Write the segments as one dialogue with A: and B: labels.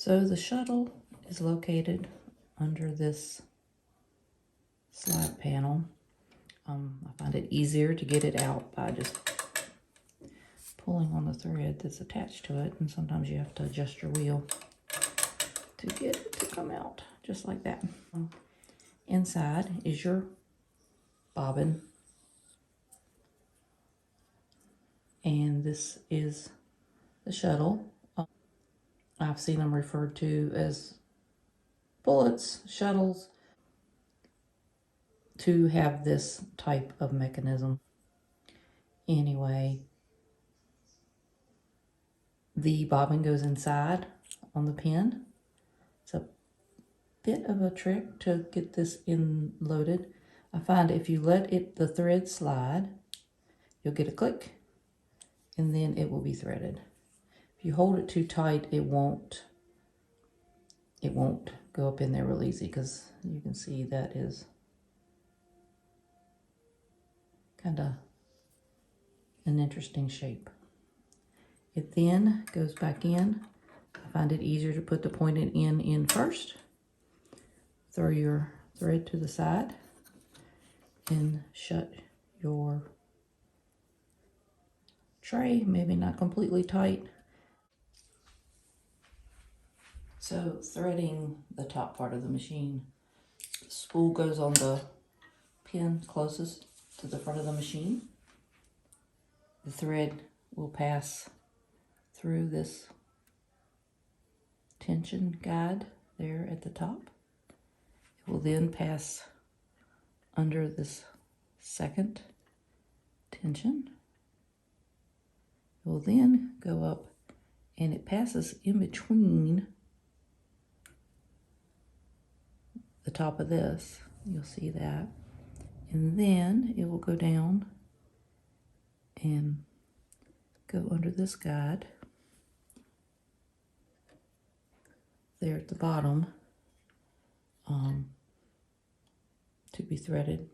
A: So the shuttle is located under this slide panel. I find it easier to get it out by just pulling on the thread that's attached to it, and sometimes you have to adjust your wheel to get it to come out, just like that. Inside is your bobbin, and this is the shuttle. I've seen them referred to as bullets, shuttles, to have this type of mechanism. Anyway, the bobbin goes inside on the pin. It's a bit of a trick to get this in loaded. I find if you let the thread slide, you'll get a click, and then it will be threaded. If you hold it too tight, it won't go up in there real easy, because you can see that is kind of an interesting shape. It then goes back in. I find it easier to put the pointed end in first. Throw your thread to the side and shut your tray, maybe not completely tight. So threading the top part of the machine, the spool goes on the pin closest to the front of the machine. The thread will pass through this tension guide there at the top. It will then pass under this second tension. It will then go up, and it passes in between the top of this. You'll see that. And then it will go down and go under this guide there at the bottom, to be threaded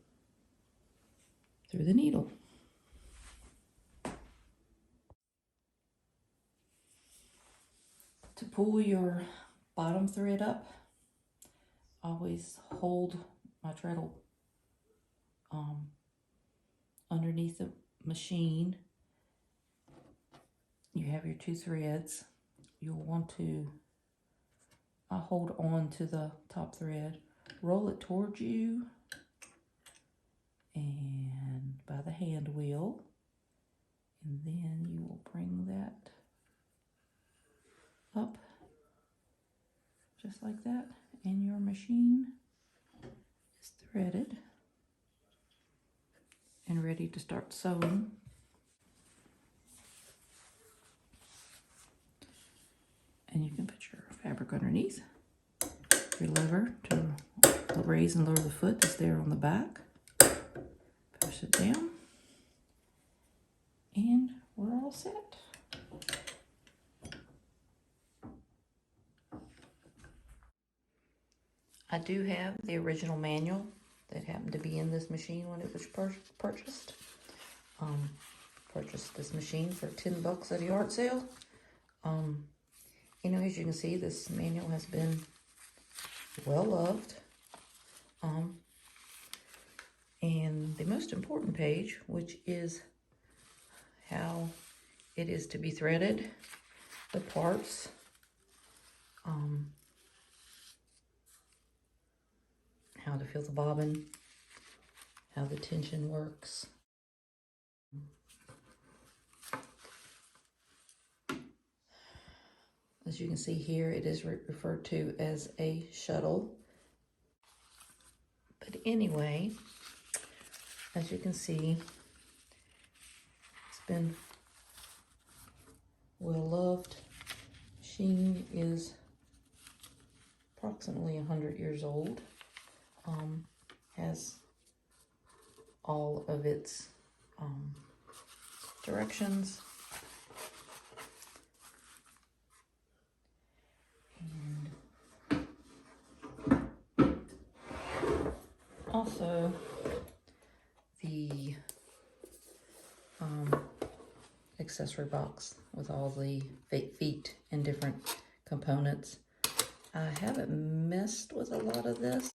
A: through the needle. To pull your bottom thread up, always hold my treadle underneath the machine. You have your two threads. You'll want to hold on to the top thread, roll it towards you, and by the hand wheel, and then you will bring that up just like that, and your machine is threaded and ready to start sewing. And you can put your fabric underneath, your lever to raise and lower the foot that's there on the back. Push it down, and we're all set. I do have the original manual that happened to be in this machine when it was purchased. Purchased this machine for $10 at a yard sale. As you can see, this manual has been well loved. And the most important page, which is how it is to be threaded, the parts, how to feel the bobbin, how the tension works. As you can see here, it is referred to as a shuttle. But anyway, as you can see, it's been well loved. Machine is approximately 100 years old. Has all of its directions. And also the accessory box with all the feet and different components. I haven't messed with a lot of this.